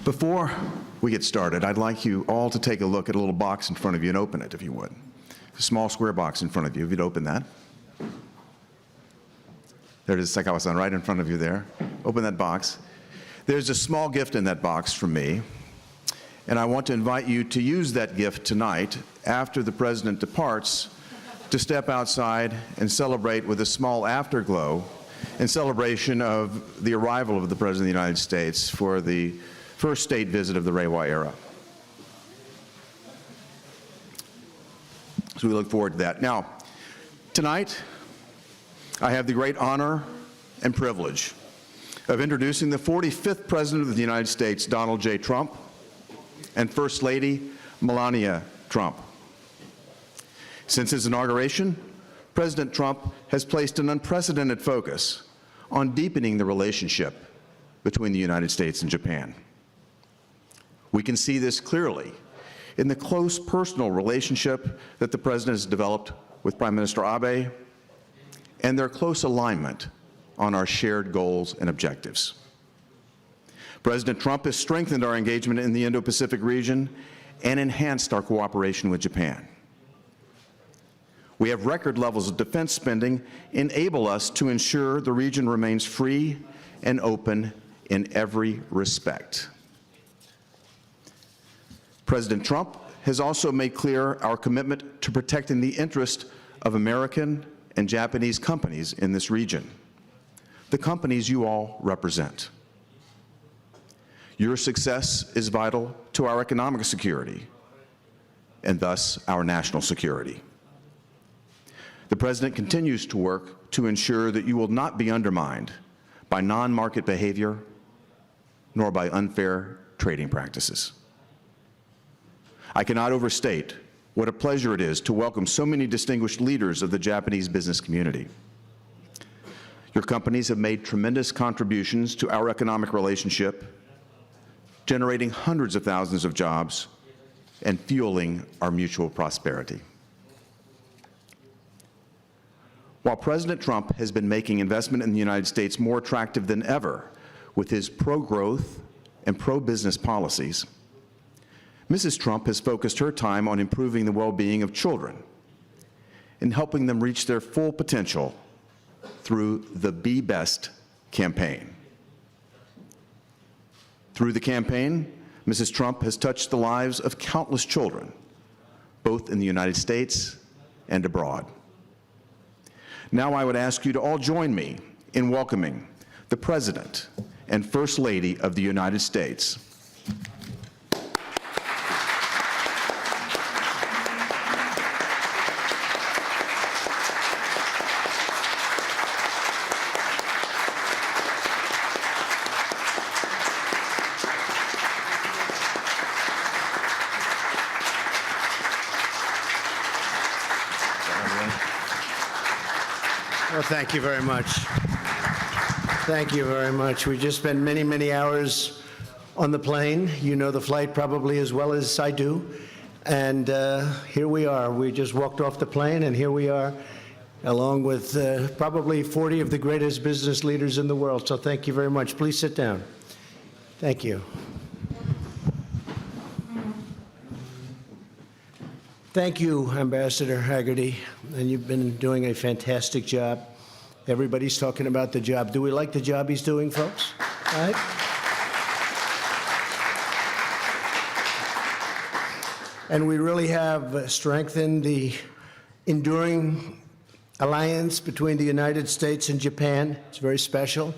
Before we get started, I'd like you all to take a look at a little box in front of you and open it, if you would. A small square box in front of you, if you'd open that. There it is, Sakawa-san, right in front of you there. Open that box. There's a small gift in that box from me, and I want to invite you to use that gift tonight after the President departs to step outside and celebrate with a small afterglow in celebration of the arrival of the President of the United States for the first state visit of the Reiwa era. So we look forward to that. Now, tonight, I have the great honor and privilege of introducing the 45th President of the United States, Donald J. Trump, and First Lady Melania Trump. Since his inauguration, President Trump has placed an unprecedented focus on deepening the relationship between the United States and Japan. We can see this clearly in the close personal relationship that the President has developed with Prime Minister Abe and their close alignment on our shared goals and objectives. President Trump has strengthened our engagement in the Indo-Pacific region and enhanced our cooperation with Japan. We have record levels of defense spending enable us to ensure the region remains free and open in every respect. President Trump has also made clear our commitment to protecting the interest of American and Japanese companies in this region, the companies you all represent. Your success is vital to our economic security and thus our national security. The President continues to work to ensure that you will not be undermined by non-market behavior nor by unfair trading practices. I cannot overstate what a pleasure it is to welcome so many distinguished leaders of the Japanese business community. Your companies have made tremendous contributions to our economic relationship, generating hundreds of thousands of jobs and fueling our mutual prosperity. While President Trump has been making investment in the United States more attractive than ever with his pro-growth and pro-business policies, Mrs. Trump has focused her time on improving the well-being of children and helping them reach their full potential through the Be Best campaign. Through the campaign, Mrs. Trump has touched the lives of countless children, both in the United States and abroad. Now I would ask you to all join me in welcoming the President and First Lady of the United States. Well, thank you very much. Thank you very much. We just spent many, many hours on the plane. You know the flight probably as well as I do. And here we are. We just walked off the plane, and here we are, along with probably 40 of the greatest business leaders in the world. So thank you very much. Please sit down. Thank you. Thank you, Ambassador Hagerty, and you've been doing a fantastic job. Everybody's talking about the job. Do we like the job he's doing, folks? Right? And we really have strengthened the enduring alliance between the United States and Japan. It's very special.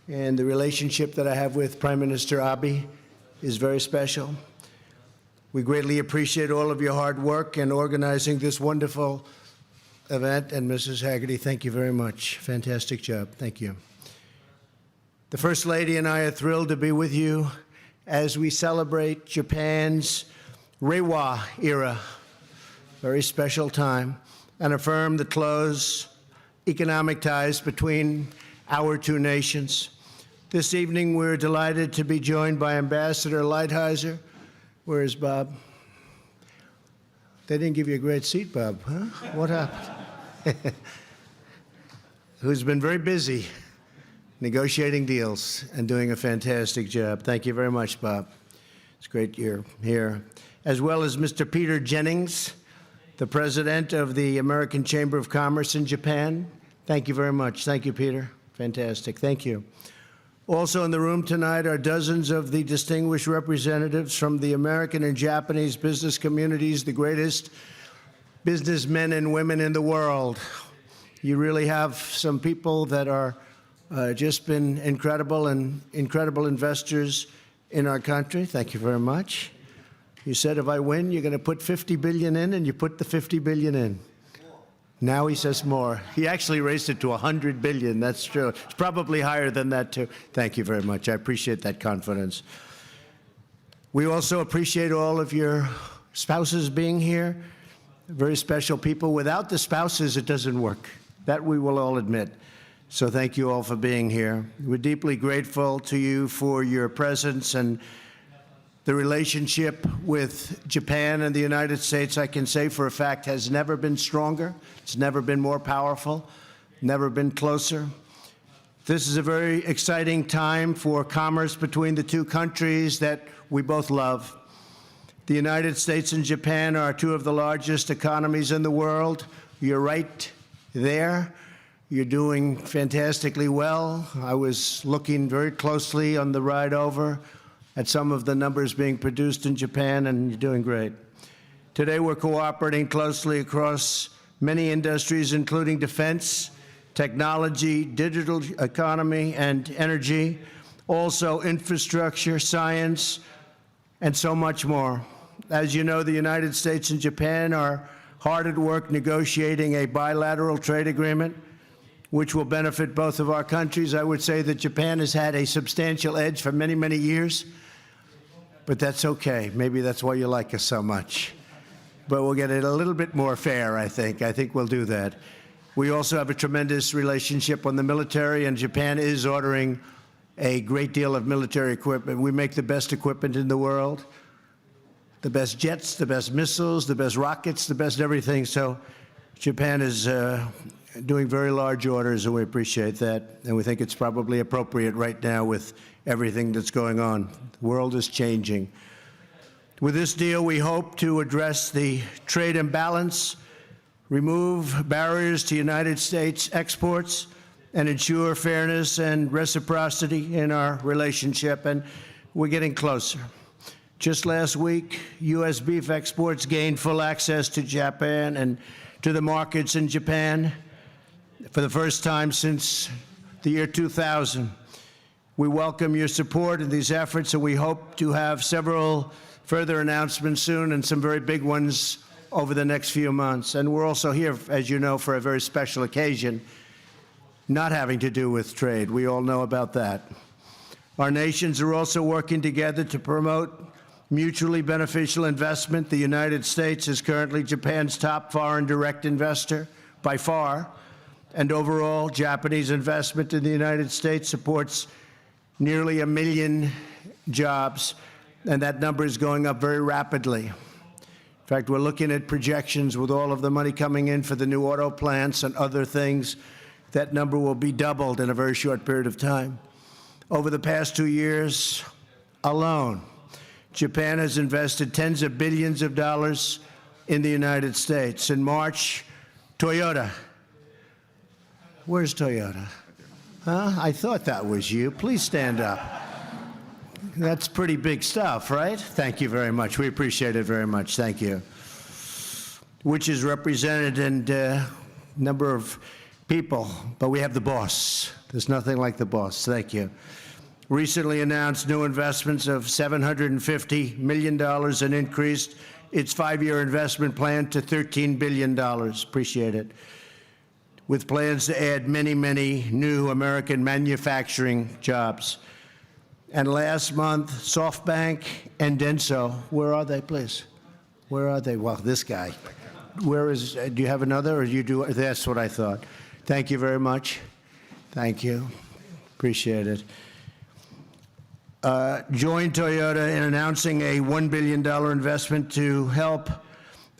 And the relationship that I have with Prime Minister Abe is very special. We greatly appreciate all of your hard work in organizing this wonderful event. And Mrs. Hagerty, thank you very much. Fantastic job. Thank you. The First Lady and I are thrilled to be with you as we celebrate Japan's Reiwa era, very special time, and affirm the close economic ties between our two nations. This evening, we're delighted to be joined by Ambassador Lighthizer. Where is Bob? They didn't give you a great seat, Bob, huh? What happened? Who's been very busy negotiating deals and doing a fantastic job. Thank you very much, Bob. It's great you're here. As well as Mr. Peter Jennings, the president of the American Chamber of Commerce in Japan. Thank you very much. Thank you, Peter. Fantastic. Thank you. Also in the room tonight are dozens of the distinguished representatives from the American and Japanese business communities, the greatest businessmen and women in the world. You really have some people that are just been incredible and incredible investors in our country. Thank you very much. You said if I win, you're going to put $50 billion in, and you put the $50 billion in. Now he says more. He actually raised it to $100 billion. That's true. It's probably higher than that, too. Thank you very much. I appreciate that confidence. We also appreciate all of your spouses being here. Very special people. Without the spouses, it doesn't work. That we will all admit. So thank you all for being here. We're deeply grateful to you for your presence, and the relationship with Japan and the United States, I can say for a fact, has never been stronger. It's never been more powerful, never been closer. This is a very exciting time for commerce between the two countries that we both love. The United States and Japan are two of the largest economies in the world. You're right there. You're doing fantastically well. I was looking very closely on the ride over at some of the numbers being produced in Japan, and you're doing great. Today, we're cooperating closely across many industries, including defense, technology, digital economy, and energy, also infrastructure, science, and so much more. As you know, the United States and Japan are hard at work negotiating a bilateral trade agreement, which will benefit both of our countries. I would say that Japan has had a substantial edge for many, many years, but that's okay. Maybe that's why you like us so much. But we'll get it a little bit more fair, I think. I think we'll do that. We also have a tremendous relationship on the military, and Japan is ordering a great deal of military equipment. We make the best equipment in the world, the best jets, the best missiles, the best rockets, the best everything. So Japan is doing very large orders, and we appreciate that. And we think it's probably appropriate right now with everything that's going on. The world is changing. With this deal, we hope to address the trade imbalance, remove barriers to United States exports, and ensure fairness and reciprocity in our relationship. And we're getting closer. Just last week, U.S. beef exports gained full access to Japan and to the markets in Japan for the first time since the year 2000. We welcome your support in these efforts, and we hope to have several further announcements soon, and some very big ones over the next few months. And we're also here, as you know, for a very special occasion, not having to do with trade. We all know about that. Our nations are also working together to promote mutually beneficial investment. The United States is currently Japan's top foreign direct investor by far, and overall, Japanese investment in the United States supports nearly 1 million jobs, and that number is going up very rapidly. In fact, we're looking at projections with all of the money coming in for the new auto plants and other things. That number will be doubled in a very short period of time. Over the past 2 years alone, Japan has invested tens of billions of dollars in the United States. In March, Toyota. Where's Toyota? Huh? I thought that was you. Please stand up. That's pretty big stuff, right? Thank you very much. We appreciate it very much. Thank you. Which is represented in a number of people, but we have the boss. There's nothing like the boss. Thank you. Recently announced new investments of $750 million and increased its 5-year investment plan to $13 billion. Appreciate it. With plans to add many, many new American manufacturing jobs. And last month, SoftBank and Denso, where are they, please? Where are they? Well, this guy. Where is, do you have another, or you do? That's what I thought. Thank you very much. Thank you. Appreciate it. Joined Toyota in announcing a $1 billion investment to help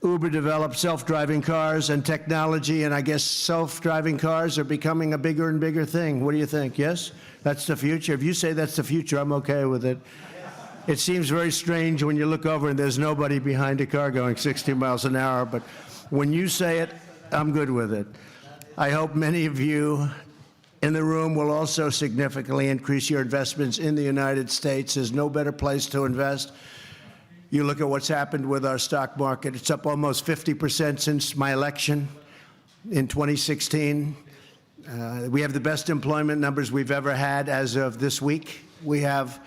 Uber developed self-driving cars and technology, and I guess self-driving cars are becoming a bigger and bigger thing. What do you think? Yes? That's the future? If you say that's the future, I'm okay with it. It seems very strange when you look over and there's nobody behind a car going 60 miles an hour, but when you say it, I'm good with it. I hope many of you in the room will also significantly increase your investments in the United States. There's no better place to invest. You look at what's happened with our stock market. It's up almost 50% since my election in 2016. We have the best employment numbers we've ever had as of this week. We have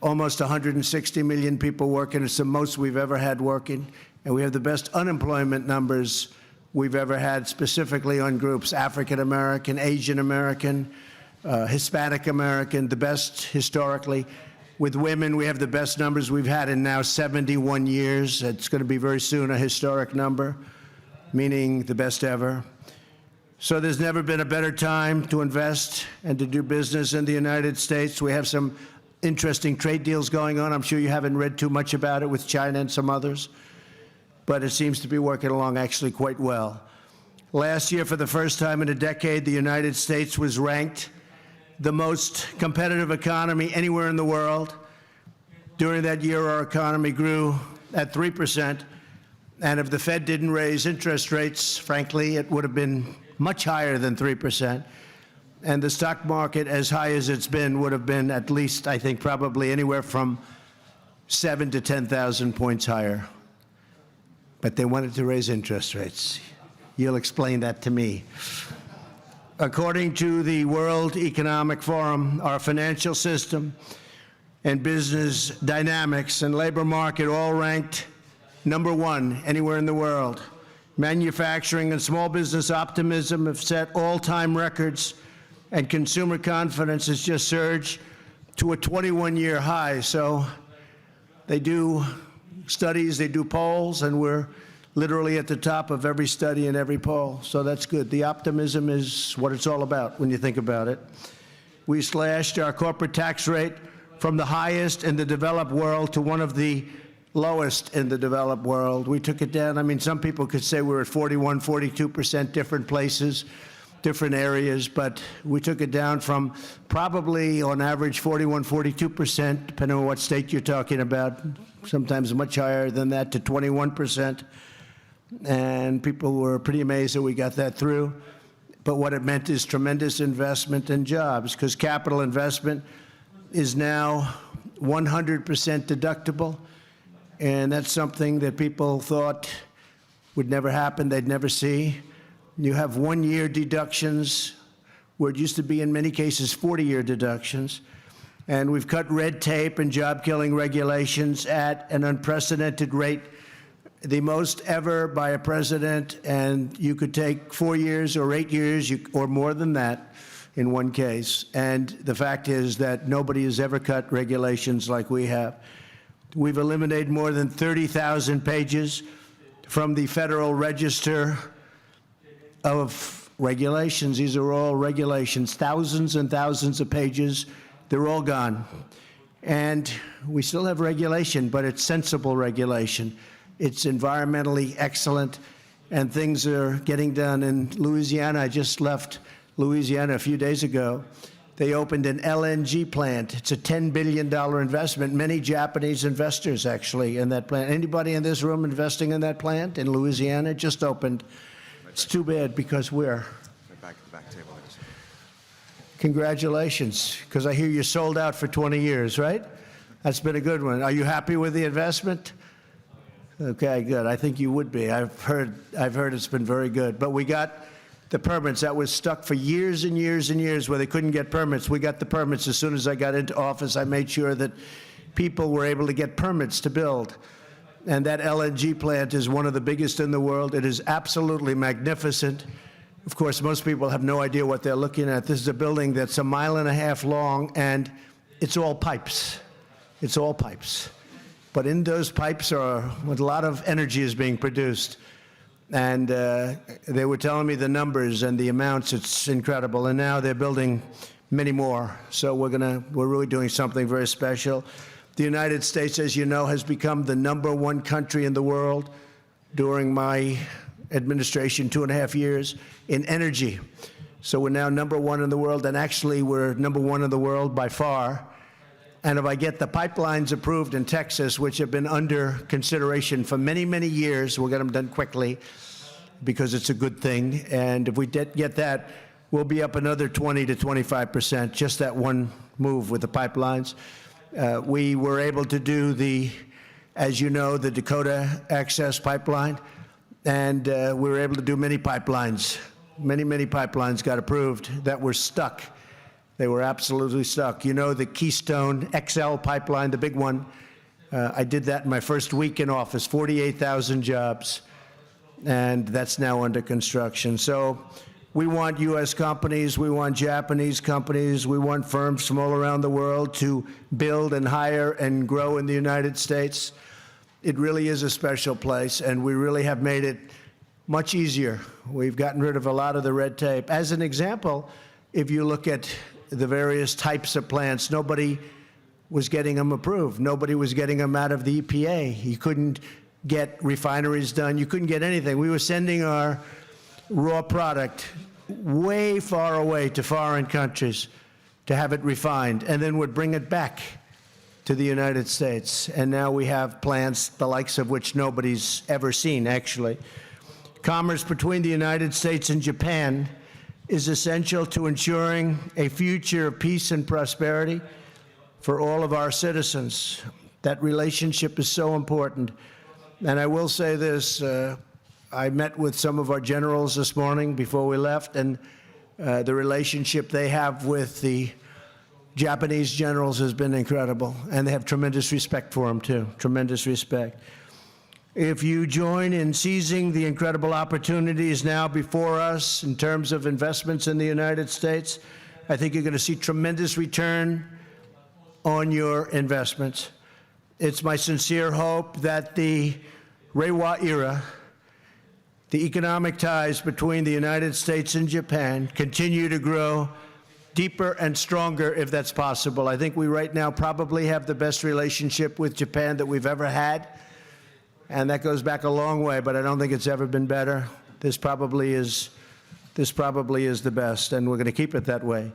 almost 160 million people working. It's the most we've ever had working. And we have the best unemployment numbers we've ever had, specifically on groups: African American, Asian American, Hispanic American, the best historically. With women, we have the best numbers we've had in now 71 years. It's going to be very soon a historic number, meaning the best ever. So there's never been a better time to invest and to do business in the United States. We have some interesting trade deals going on. I'm sure you haven't read too much about it with China and some others, but it seems to be working along actually quite well. Last year, for the first time in a decade, the United States was ranked the most competitive economy anywhere in the world. During that year, our economy grew at 3%, and if the Fed didn't raise interest rates, frankly, it would have been much higher than 3%. And the stock market, as high as it's been, would have been at least, I think, probably anywhere from 7,000 to 10,000 points higher. But they wanted to raise interest rates. You'll explain that to me. According to the World Economic Forum, our financial system and business dynamics and labor market all ranked #1 anywhere in the world. Manufacturing and small business optimism have set all-time records, and consumer confidence has just surged to a 21-year high. So they do studies, they do polls, and we're literally at the top of every study and every poll. So that's good. The optimism is what it's all about when you think about it. We slashed our corporate tax rate from the highest in the developed world to one of the lowest in the developed world. We took it down. I mean, some people could say we're at 41, 42%, different places, different areas, but we took it down from probably on average 41, 42%, depending on what state you're talking about, sometimes much higher than that, to 21%. And people were pretty amazed that we got that through. But what it meant is tremendous investment in jobs, because capital investment is now 100% deductible. And that's something that people thought would never happen, they'd never see. You have one-year deductions, where it used to be, in many cases, 40-year deductions. And we've cut red tape and job-killing regulations at an unprecedented rate, the most ever by a president. And you could take 4 years or 8 years or more than that in one case. And the fact is that nobody has ever cut regulations like we have. We've eliminated more than 30,000 pages from the Federal Register of regulations. These are all regulations, thousands and thousands of pages. They're all gone. And we still have regulation, but it's sensible regulation. It's environmentally excellent, and things are getting done. In Louisiana, I just left Louisiana a few days ago. They opened an LNG plant. It's a $10 billion investment. Many Japanese investors, actually, in that plant. Anybody in this room investing in that plant in Louisiana? It just opened. It's too bad, because we're... Back at the back table. Congratulations, because I hear you sold out for 20 years, right? That's been a good one. Are you happy with the investment? Okay, good. I think you would be. I've heard it's been very good. But we got the permits. That was stuck for years and years and years where they couldn't get permits. We got the permits as soon as I got into office. I made sure that people were able to get permits to build. And that LNG plant is one of the biggest in the world. It is absolutely magnificent. Of course, most people have no idea what they're looking at. This is a building that's 1.5 miles long, and it's all pipes. It's all pipes. But in those pipes are a lot of energy is being produced. And they were telling me the numbers and the amounts. It's incredible. And now they're building many more. So we're really doing something very special. The United States, as you know, has become the #1 country in the world during my administration, 2.5 years, in energy. So we're now #1 in the world, and actually we're #1 in the world by far. And if I get the pipelines approved in Texas, which have been under consideration for many, many years, we'll get them done quickly because it's a good thing. And if we get that, we'll be up another 20 to 25%, just that one move with the pipelines. We were able to do as you know, the Dakota Access Pipeline, and we were able to do many pipelines. Many pipelines got approved that were stuck. They were absolutely stuck. You know, the Keystone XL pipeline, the big one, I did that in my first week in office, 48,000 jobs, and that's now under construction. So we want U.S. companies, we want Japanese companies, we want firms from all around the world to build and hire and grow in the United States. It really is a special place, and we really have made it much easier. We've gotten rid of a lot of the red tape. As an example, if you look at the various types of plants, nobody was getting them approved. Nobody was getting them out of the EPA. You couldn't get refineries done. You couldn't get anything. We were sending our raw product way far away to foreign countries to have it refined, and then would bring it back to the United States. And now we have plants the likes of which nobody's ever seen, actually. Commerce between the United States and Japan is essential to ensuring a future of peace and prosperity for all of our citizens. That relationship is so important. And I will say this, I met with some of our generals this morning before we left, and the relationship they have with the Japanese generals has been incredible, and they have tremendous respect for them, too, tremendous respect. If you join in seizing the incredible opportunities now before us in terms of investments in the United States, I think you're going to see tremendous return on your investments. It's my sincere hope that the Reiwa era, the economic ties between the United States and Japan, continue to grow deeper and stronger if that's possible. I think we right now probably have the best relationship with Japan that we've ever had. And that goes back a long way, but I don't think it's ever been better. This probably is the best, and we're going to keep it that way.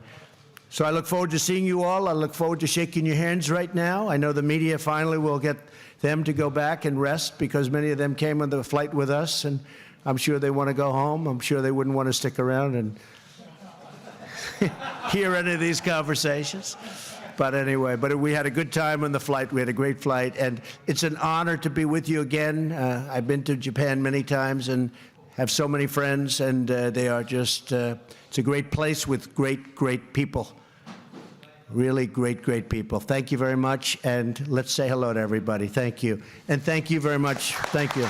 So I look forward to seeing you all. I look forward to shaking your hands right now. I know the media finally will get them to go back and rest, because many of them came on the flight with us, and I'm sure they want to go home. I'm sure they wouldn't want to stick around and hear any of these conversations. But anyway, we had a good time on the flight. We had a great flight, and it's an honor to be with you again. I've been to Japan many times and have so many friends, and they are just, it's a great place with great people. Really great people. Thank you very much, and let's say hello to everybody. Thank you. And thank you very much. Thank you.